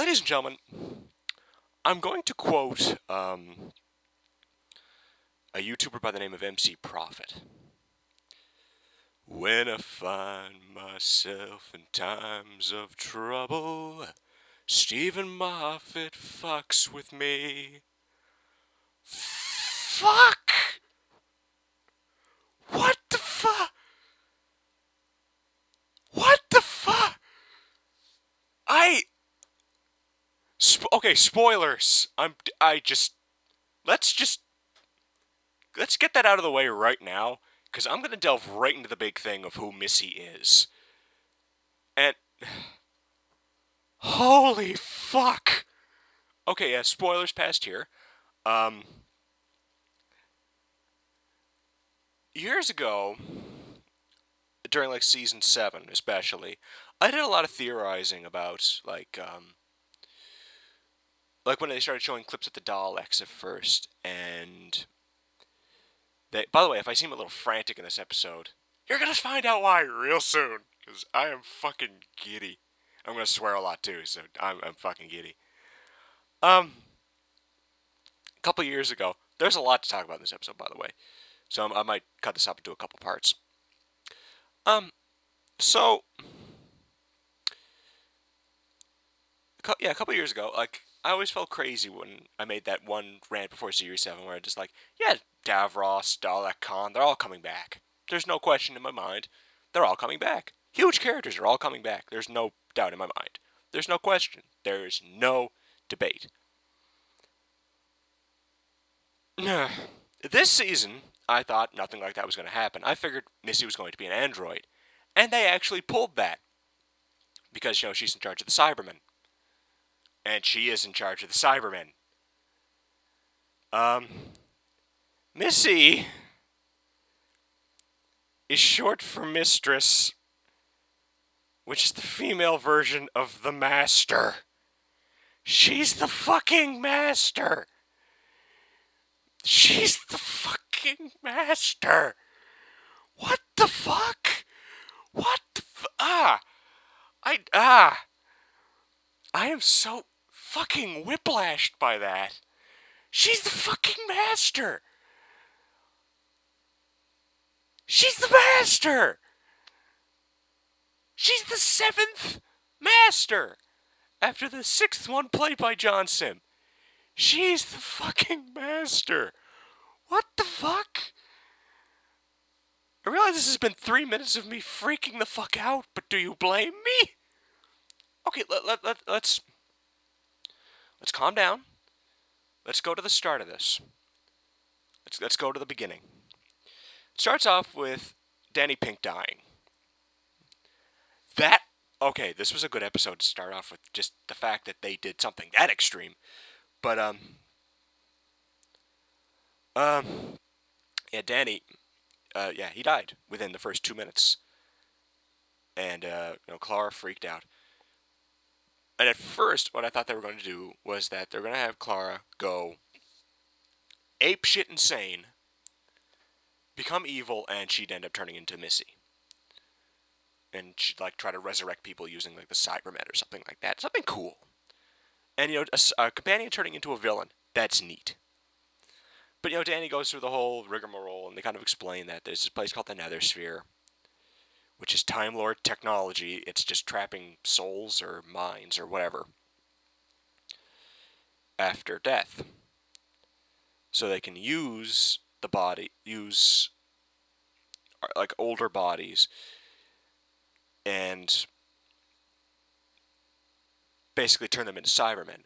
Ladies and gentlemen, I'm going to quote a YouTuber by the name of MC Profit. When I find myself in times of trouble, Stephen Moffat fucks with me. Fuck! What the fuck? What the fuck? Okay, spoilers. Let's just, let's get that out of the way right now, because I'm gonna delve right into the big thing of who Missy is. And, holy fuck! Okay, yeah, spoilers past here. Um, Years ago, during like season 7 especially, I did a lot of theorizing about like when they started showing clips of the Daleks at first, and by the way, if I seem a little frantic in this episode, you're gonna find out why real soon, because I am fucking giddy. I'm gonna swear a lot too, so I'm fucking giddy. A couple years ago, there's a lot to talk about in this episode, by the way, so I might cut this up into a couple parts. Um, so yeah, a couple years ago, like, I always felt crazy when I made that one rant before Series 7 where I just like, yeah, Davros, Dalek Khan, they're all coming back. There's no question in my mind. They're all coming back. Huge characters are all coming back. There's no doubt in my mind. There's no question. There's no debate. This season, I thought nothing like that was going to happen. I figured Missy was going to be an android. And they actually pulled that. Because, she's in charge of the Cybermen. And she is in charge of the Cybermen. Missy is short for mistress, which is the female version of the master. She's the fucking master. She's the fucking master. What the fuck? What the I am so fucking whiplashed by that. She's the fucking master. She's the master. She's the 7th master. After the 6th one played by John Sim. She's the fucking master. What the fuck? I realize this has been 3 minutes of me freaking the fuck out, but do you blame me? Okay, let's calm down. Let's go to the start of this. Let's go to the beginning. It starts off with Danny Pink dying. Okay, this was a good episode to start off with, just the fact that they did something that extreme. But yeah, Danny, yeah, he died within the first 2 minutes, and Clara freaked out. And at first, what I thought they were going to do was that they're going to have Clara go apeshit insane, become evil, and she'd end up turning into Missy. And she'd like try to resurrect people using like the Cybermen or something like that. Something cool. And a companion turning into a villain. That's neat. But Danny goes through the whole rigmarole, and they kind of explain that there's this place called the Nether Sphere, which is Time Lord technology. It's just trapping souls or minds or whatever after death. So they can use like older bodies, and basically turn them into Cybermen.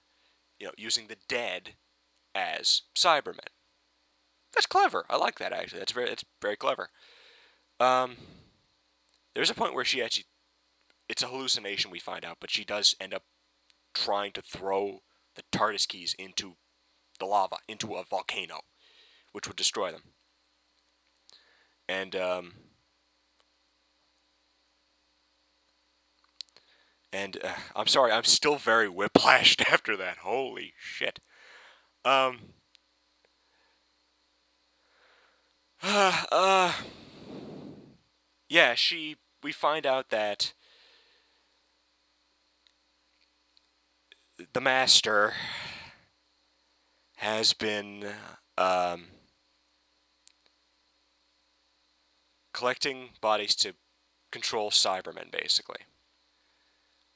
Using the dead as Cybermen. That's clever. I like that, actually. It's very clever. There's a point where it's a hallucination, we find out, but she does end up trying to throw the TARDIS keys into the lava, into a volcano, which would destroy them. And I'm sorry, I'm still very whiplashed after that. Holy shit. Yeah, we find out that the Master has been um, collecting bodies to control Cybermen, basically.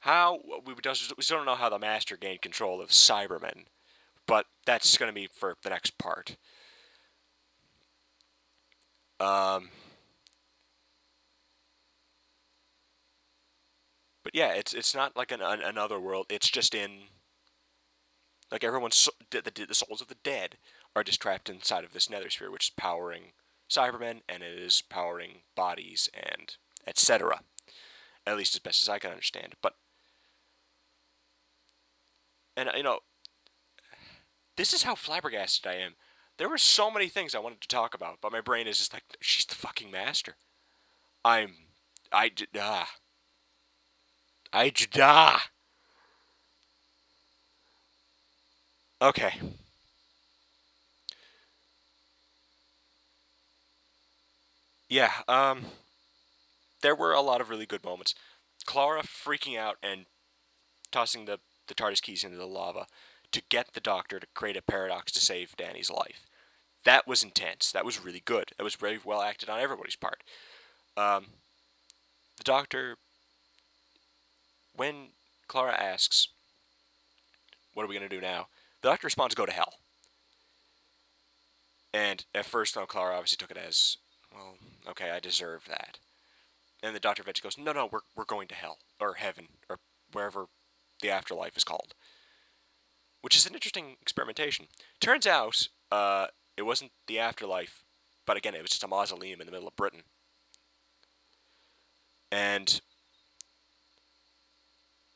How we still don't know how the Master gained control of Cybermen, but that's going to be for the next part. Um, but yeah, it's not like another world. It's just in like everyone's the souls of the dead are just trapped inside of this nether sphere, which is powering Cybermen and it is powering bodies and etc. At least as best as I can understand. But and this is how flabbergasted I am. There were so many things I wanted to talk about, but my brain is just like, she's the fucking Master. I'm, I, ah, I, ah. Okay. Yeah, there were a lot of really good moments. Clara freaking out and tossing the TARDIS keys into the lava to get the Doctor to create a paradox to save Danny's life. That was intense. That was really good. That was very well acted on everybody's part. Um, the Doctor, when Clara asks, what are we going to do now? The Doctor responds, go to hell. And at first, Clara obviously took it as, well, okay, I deserve that. And the Doctor eventually goes, no, we're going to hell, or heaven, or wherever the afterlife is called. Which is an interesting experimentation. Turns out, it wasn't the afterlife, but again, it was just a mausoleum in the middle of Britain. And,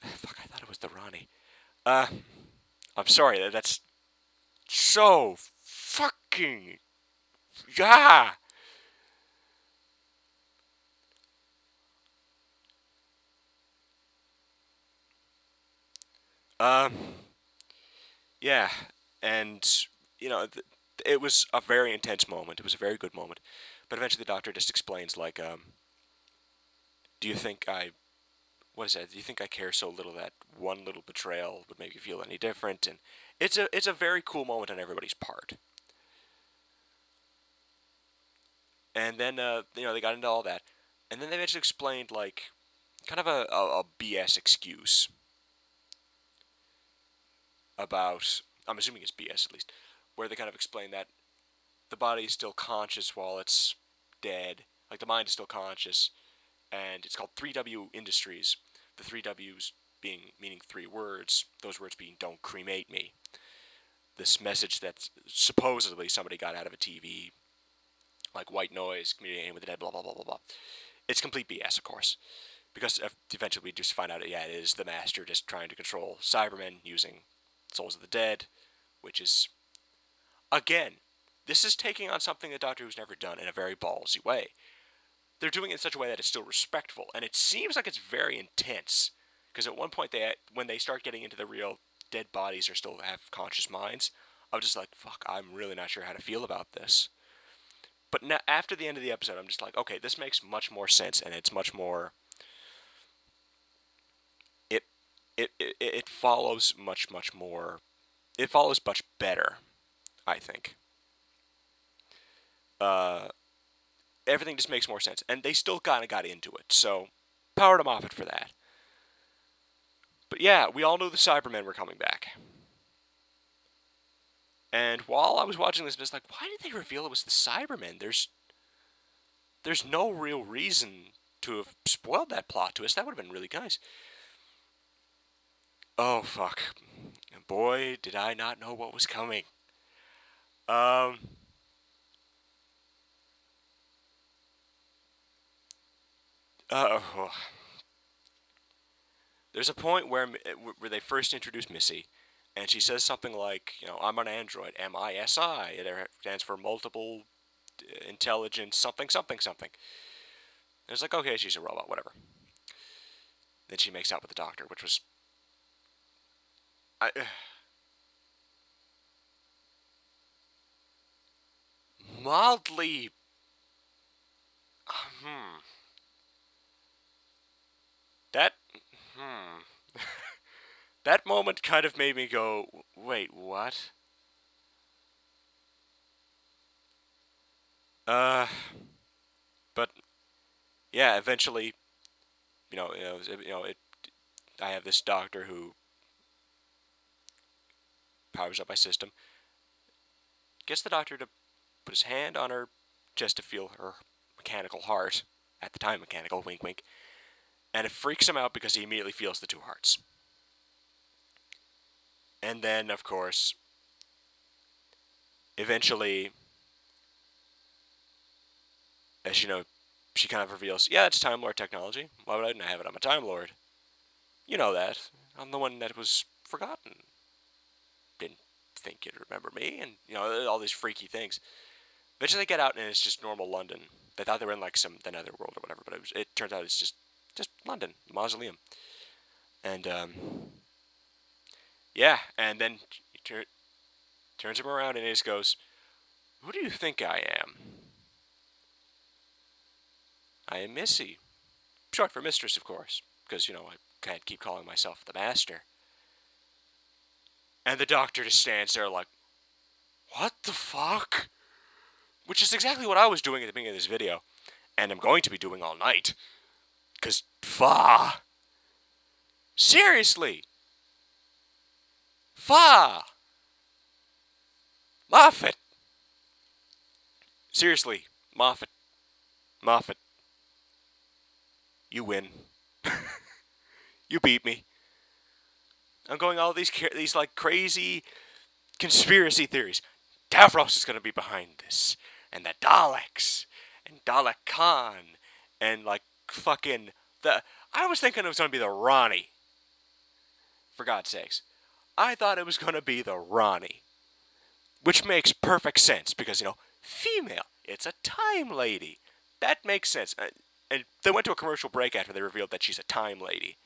fuck, I thought it was the Ronnie. I'm sorry, that's so fucking, yeah. Um, yeah, and it was a very intense moment. It was a very good moment, but eventually the Doctor just explains like, do you think I, what is that? Do you think I care so little that one little betrayal would make you feel any different? And it's a very cool moment on everybody's part. And then they got into all that, and then they eventually explained like kind of a BS excuse about, I'm assuming it's BS at least, where they kind of explain that the body is still conscious while it's dead. Like the mind is still conscious, and it's called 3W Industries. The three W's meaning three words. Those words being "Don't cremate me." This message that supposedly somebody got out of a TV, like white noise, communicating with the dead, blah blah blah blah blah. It's complete BS, of course, because eventually we just find out, yeah, it is the Master just trying to control Cybermen using souls of the dead, which is, again, this is taking on something that Doctor Who's never done in a very ballsy way. They're doing it in such a way that it's still respectful, and it seems like it's very intense. Because at one point, when they start getting into the real dead bodies or still have conscious minds, I'm just like, fuck, I'm really not sure how to feel about this. But now, after the end of the episode, I'm just like, okay, this makes much more sense, and it's much more. It it follows much more. It follows much better, I think. Uh, Everything just makes more sense, and they still kind of got into it. So, power to Moffat for that. But yeah, we all knew the Cybermen were coming back. And while I was watching this, I was like, why did they reveal it was the Cybermen? There's no real reason to have spoiled that plot twist. That would have been really nice. Oh fuck. Boy, did I not know what was coming. Um oh. There's a point where they first introduce Missy, and she says something like, I'm an android, MISI. It stands for multiple intelligence something something something. And it's like, okay, she's a robot, whatever. Then she makes out with the Doctor, which was I, mildly. Hmm. That. Hmm. That moment kind of made me go, wait, what? Uh, but yeah, eventually, I have this doctor who powers up my system. Gets the doctor to put his hand on her just to feel her mechanical heart. At the time, mechanical, wink, wink. And it freaks him out because he immediately feels the two hearts. And then, of course, eventually, as you know, she kind of reveals, yeah, it's Time Lord technology. Why would I not have it? I'm a Time Lord. You know that. I'm the one that was forgotten. Didn't think you'd remember me, and, all these freaky things. Eventually they get out, and it's just normal London. They thought they were in, like, the netherworld or whatever, but it turns out it's just London, mausoleum. And, yeah, and then he turns him around, and he just goes, who do you think I am? I am Missy. Short for mistress, of course, because, I can't keep calling myself the master. And the doctor just stands there like, what the fuck? Which is exactly what I was doing at the beginning of this video, and I'm going to be doing all night. Because, seriously! Moffat! Seriously, Moffat. You win. You beat me. I'm going all these like crazy conspiracy theories. Davros is going to be behind this, and the Daleks, and Dalek Khan, and like fucking the. I was thinking it was going to be the Ronnie. For God's sakes, I thought it was going to be the Ronnie, which makes perfect sense because female. It's a time lady. That makes sense. And they went to a commercial break after they revealed that she's a time lady.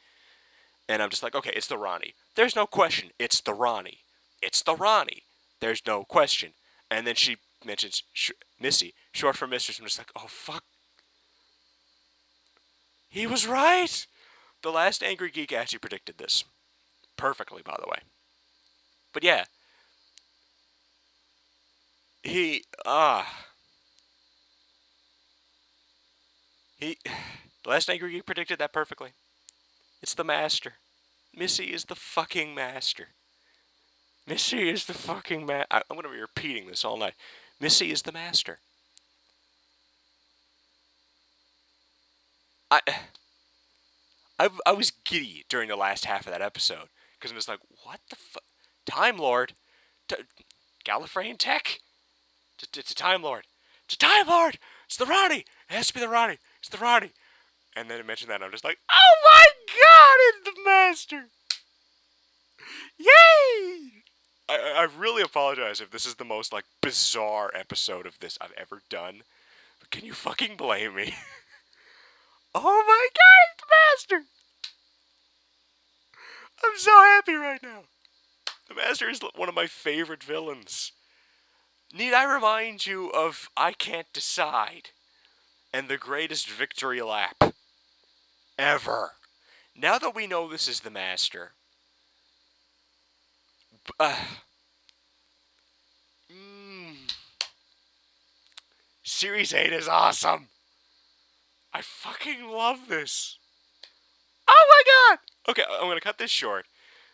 And I'm just like, okay, it's the Ronnie. There's no question. It's the Ronnie. It's the Ronnie. There's no question. And then she mentions Missy, short for mistress. I'm just like, oh, fuck. He was right. The last Angry Geek actually predicted this. Perfectly, by the way. But yeah. The last Angry Geek predicted that perfectly. It's the master. Missy is the fucking master. Missy is the fucking I'm going to be repeating this all night. Missy is the master. I was giddy during the last half of that episode because I'm just like, what the fuck? Time Lord? Gallifreyan tech? It's a Time Lord. It's a Time Lord! It's the Ronnie! It has to be the Ronnie. It's the Ronnie. And then it mentioned that, and I'm just like, oh my god, it's the master! Yay! I really apologize if this is the most, like, bizarre episode of this I've ever done. But can you fucking blame me? Oh my god, it's the master! I'm so happy right now. The master is one of my favorite villains. Need I remind you of I Can't Decide and the greatest victory lap ever? Now that we know this is the master, Series 8 is awesome. I fucking love this. Oh my god! Okay, I'm gonna cut this short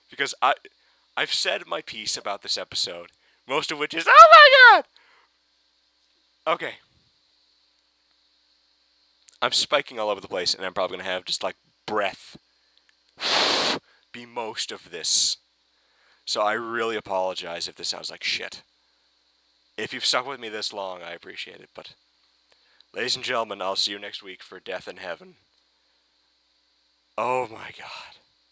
because I've said my piece about this episode, most of which is oh my god! Okay. I'm spiking all over the place, and I'm probably gonna have just like breath be most of this. So I really apologize if this sounds like shit. If you've stuck with me this long, I appreciate it. But, ladies and gentlemen, I'll see you next week for Death in Heaven. Oh my god.